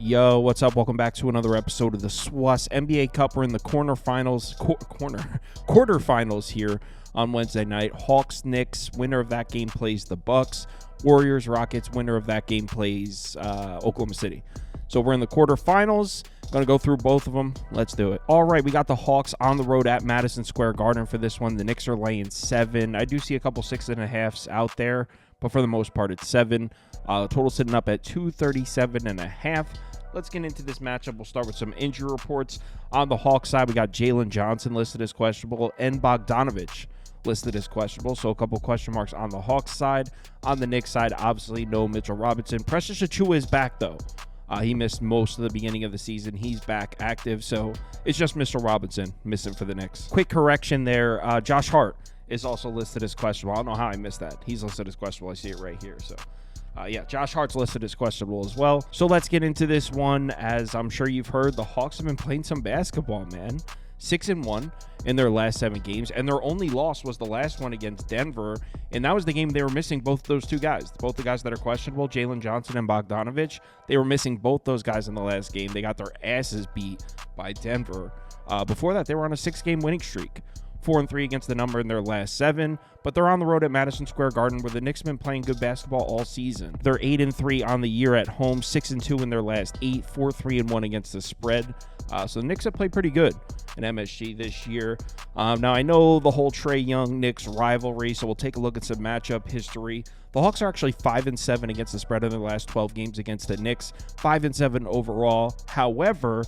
Yo, what's up? Welcome back to another episode of the SWUS NBA Cup. We're in the quarterfinals here on Wednesday night. Hawks, Knicks, winner of that game plays the Bucks. Warriors, Rockets, winner of that game plays Oklahoma City. So we're in the quarterfinals. Going to go through both of them. Let's do it. All right, we got the Hawks on the road at Madison Square Garden for this one. The Knicks are laying 7. I do see a couple 6.5s out there, but for the most part, it's 7. Total sitting up at 237.5. Let's get into this matchup. We'll start with some injury reports. On the Hawks side, we got Jalen Johnson listed as questionable and Bogdanovich listed as questionable. So a couple question marks on the Hawks side. On the Knicks side, obviously no Mitchell Robinson. Precious Achiuwa is back, though. He missed most of the beginning of the season. He's back active, so it's just Mr. Robinson missing for the Knicks. Quick correction there. Josh Hart is also listed as questionable. I don't know how I missed that. He's listed as questionable. I see it right here. So, Josh Hart's listed as questionable as well. So let's get into this one. As I'm sure you've heard, the Hawks have been playing some basketball, man. 6-1 in their last 7 games, and their only loss was the last one against Denver, and that was the game they were missing both those two guys. Both the guys that are questionable, Jalen Johnson and Bogdanovich, they were missing both those guys in the last game. They got their asses beat by Denver. Before that, they were on a 6-game winning streak. 4-3 against the number in their last 7, but they're on the road at Madison Square Garden where the Knicks have been playing good basketball all season. They're 8-3 on the year at home, 6-2 in their last 8, 4-3-1 against the spread. So the Knicks have played pretty good in MSG this year. Now, I know the whole Trae Young-Knicks rivalry, so we'll take a look at some matchup history. The Hawks are actually 5-7 against the spread in their last 12 games against the Knicks, 5-7 overall. However,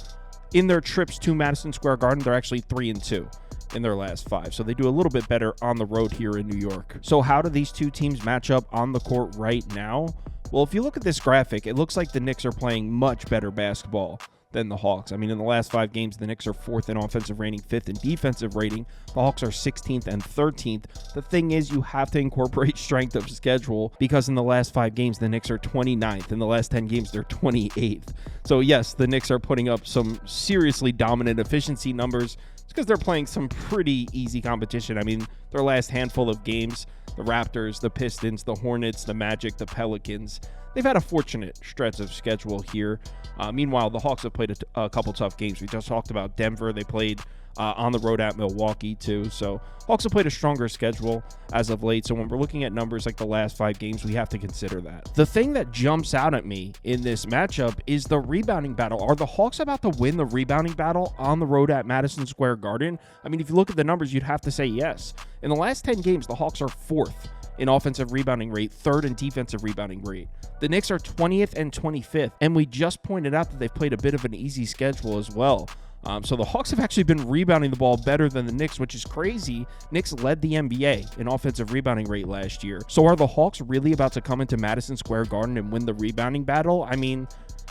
in their trips to Madison Square Garden, they're actually 3-2 in their last 5. So they do a little bit better on the road here in New York. So how do these two teams match up on the court right now? Well, if you look at this graphic, it looks like the Knicks are playing much better basketball than the Hawks. I mean, in the last 5 games, the Knicks are 4th in offensive rating, 5th in defensive rating. The Hawks are 16th and 13th. The thing is, you have to incorporate strength of schedule because in the last 5 games, the Knicks are 29th. In the last 10 games, they're 28th. So yes, the Knicks are putting up some seriously dominant efficiency numbers. It's because they're playing some pretty easy competition. I mean, their last handful of games, the Raptors, the Pistons, the Hornets, the Magic, the Pelicans, they've had a fortunate stretch of schedule here. Meanwhile, the Hawks have played a couple tough games. We just talked about Denver. They played on the road at Milwaukee, too. So Hawks have played a stronger schedule as of late. So when we're looking at numbers like the last 5 games, we have to consider that. The thing that jumps out at me in this matchup is the rebounding battle. Are the Hawks about to win the rebounding battle on the road at Madison Square Garden? I mean, if you look at the numbers, you'd have to say yes. In the last 10 games, the Hawks are 4th in offensive rebounding rate, 3rd in defensive rebounding rate. The Knicks are 20th and 25th, and we just pointed out that they've played a bit of an easy schedule as well. So the Hawks have actually been rebounding the ball better than the Knicks, which is crazy. Knicks led the NBA in offensive rebounding rate last year. So are the Hawks really about to come into Madison Square Garden and win the rebounding battle? I mean,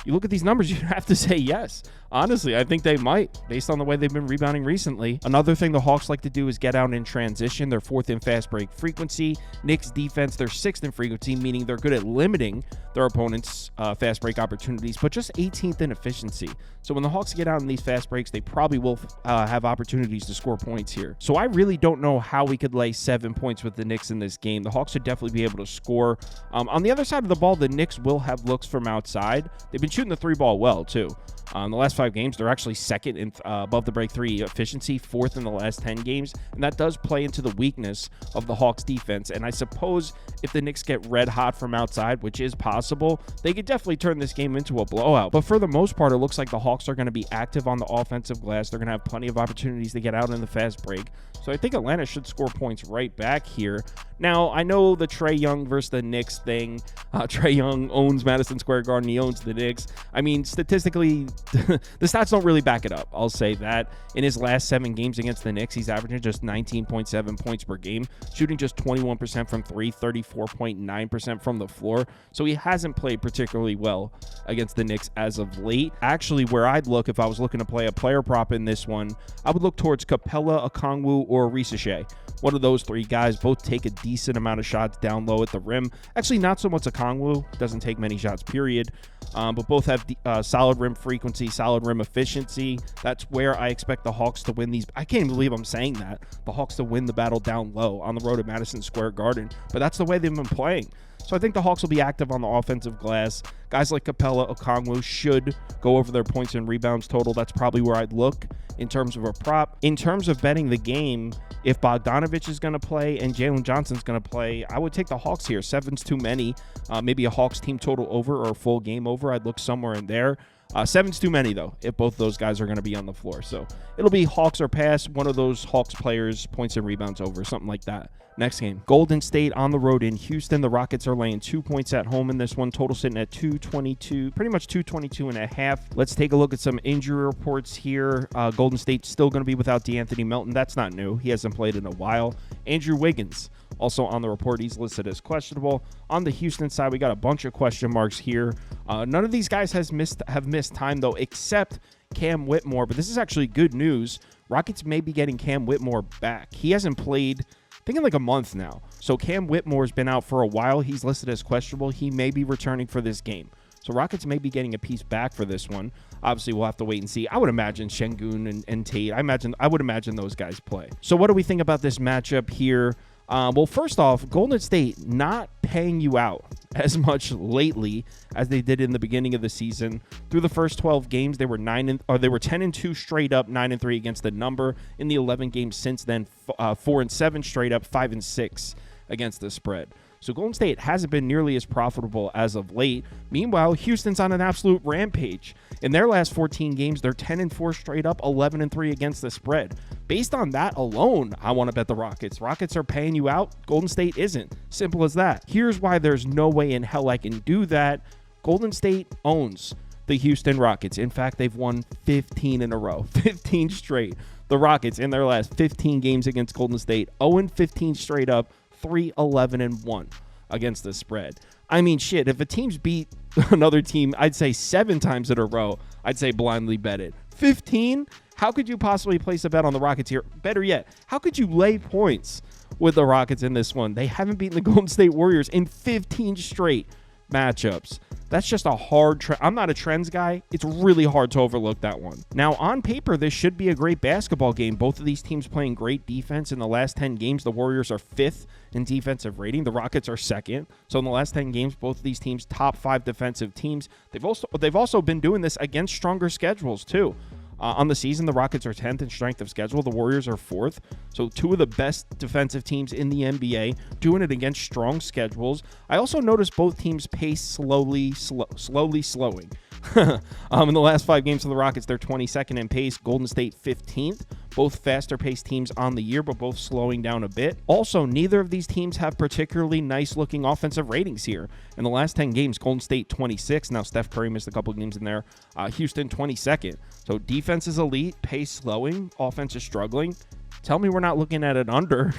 you look at these numbers, you have to say yes. Honestly, I think they might, based on the way they've been rebounding recently. Another thing the Hawks like to do is get out in transition. They're 4th in fast break frequency. Knicks defense, they're 6th in frequency, meaning they're good at limiting their opponents' fast break opportunities, but just 18th in efficiency. So when the Hawks get out in these fast breaks, they probably will have opportunities to score points here. So I really don't know how we could lay 7 points with the Knicks in this game. The Hawks should definitely be able to score. On the other side of the ball, the Knicks will have looks from outside. They've been shooting the 3-ball well, too. In the last 5 games, they're actually 2nd in above the break 3 efficiency, 4th in the last 10 games, and that does play into the weakness of the Hawks defense. And I suppose if the Knicks get red hot from outside, which is possible, they could definitely turn this game into a blowout. But for the most part, it looks like the Hawks are going to be active on the offensive glass. They're going to have plenty of opportunities to get out in the fast break. So I think Atlanta should score points right back here. Now, I know the Trae Young versus the Knicks thing. Trae Young owns Madison Square Garden. He owns the Knicks. I mean, statistically, the stats don't really back it up. I'll say that. In his last 7 games against the Knicks, he's averaging just 19.7 points per game, shooting just 21% from 3, 34.9% from the floor. So he hasn't played particularly well against the Knicks as of late. Actually, where I'd look if I was looking to play a player prop in this one, I would look towards Capella, Okongwu, or Risashe. One of those 3 guys both take a decent amount of shots down low at the rim. Actually, not so much Okongwu. Doesn't take many shots, period. But both have solid rim frequency, solid rim efficiency. That's where I expect the Hawks to win these. I can't even believe I'm saying that. The Hawks to win the battle down low on the road at Madison Square Garden. But that's the way they've been playing. So I think the Hawks will be active on the offensive glass. Guys like Capella, Okongwu should go over their points and rebounds total. That's probably where I'd look in terms of a prop. In terms of betting the game, if Bogdanovich is going to play and Jalen Johnson's going to play, I would take the Hawks here. 7's too many. Maybe a Hawks team total over or a full game over. I'd look somewhere in there. 7's too many, though, if both those guys are going to be on the floor. So it'll be Hawks or pass, one of those Hawks players, points and rebounds over, something like that. Next game, Golden State on the road in Houston. The Rockets are laying 2 points at home in this one. Total sitting at 222, pretty much 222 and a half. Let's take a look at some injury reports here. Golden State's still going to be without DeAnthony Melton. That's not new. He hasn't played in a while. Andrew Wiggins, also on the report, he's listed as questionable. On the Houston side, we got a bunch of question marks here. None of these guys have missed time, though, except Cam Whitmore. But this is actually good news. Rockets may be getting Cam Whitmore back. He hasn't played, I think, in like a month now. So Cam Whitmore's been out for a while. He's listed as questionable. He may be returning for this game. So Rockets may be getting a piece back for this one. Obviously, we'll have to wait and see. I would imagine Şengün and Tate. I would imagine those guys play. So what do we think about this matchup here? Well, first off, Golden State not paying you out as much lately as they did in the beginning of the season. Through the first 12 games, they were 10-2 straight up, 9-3 against the number. In the 11 games since then, 4-7 straight up, 5-6 against the spread. So Golden State hasn't been nearly as profitable as of late. Meanwhile, Houston's on an absolute rampage. In their last 14 games, they're 10-4 straight up, 11-3 against the spread. Based on that alone, I want to bet the Rockets. Rockets are paying you out. Golden State isn't. Simple as that. Here's why there's no way in hell I can do that. Golden State owns the Houston Rockets. In fact, they've won 15 in a row, 15 straight. The Rockets in their last 15 games against Golden State, 0-15 straight up, 3-11-1 against the spread. I mean, shit, if a team's beat another team, I'd say 7 times in a row, I'd say blindly bet it. 15? How could you possibly place a bet on the Rockets here? Better yet, how could you lay points with the Rockets in this one? They haven't beaten the Golden State Warriors in 15 straight matchups. That's just a hard trend. I'm not a trends guy. It's really hard to overlook that one. Now, on paper, this should be a great basketball game. Both of these teams playing great defense. In the last 10 games, the Warriors are 5th in defensive rating. The Rockets are 2nd. So in the last 10 games, both of these teams top 5 defensive teams. They've also been doing this against stronger schedules too. On the season, the Rockets are 10th in strength of schedule. The Warriors are 4th. So 2 of the best defensive teams in the NBA doing it against strong schedules. I also noticed both teams pace slowly slowing. In the last 5 games for the Rockets, they're 22nd in pace. Golden State 15th. Both faster paced teams on the year, but both slowing down a bit. Also, neither of these teams have particularly nice looking offensive ratings here. In the last 10 games, Golden State 26. Now Steph Curry missed a couple games in there. Houston 22nd. So defense is elite, pace slowing, offense is struggling. Tell me we're not looking at an under,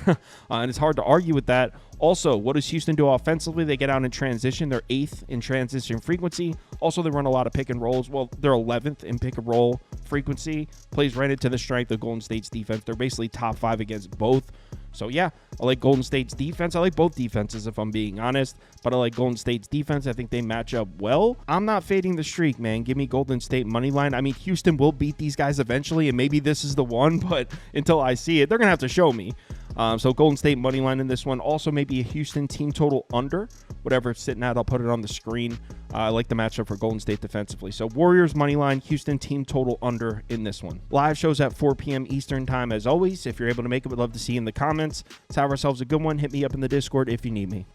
and it's hard to argue with that. Also, what does Houston do offensively? They get out in transition. They're 8th in transition frequency. Also, they run a lot of pick and rolls. Well, they're 11th in pick and roll frequency. Plays right into the strength of Golden State's defense. They're basically top 5 against both. So, yeah, I like Golden State's defense. I like both defenses, if I'm being honest. But I like Golden State's defense. I think they match up well. I'm not fading the streak, man. Give me Golden State money line. I mean, Houston will beat these guys eventually, and maybe this is the one. But until I see it, they're going to have to show me. So Golden State money line in this one. Also, maybe a Houston team total under. Whatever it's sitting at, I'll put it on the screen. I like the matchup for Golden State defensively. So Warriors money line, Houston team total under in this one. Live shows at 4 p.m. Eastern time as always. If you're able to make it, we'd love to see you in the comments. Let's have ourselves a good one. Hit me up in the Discord if you need me.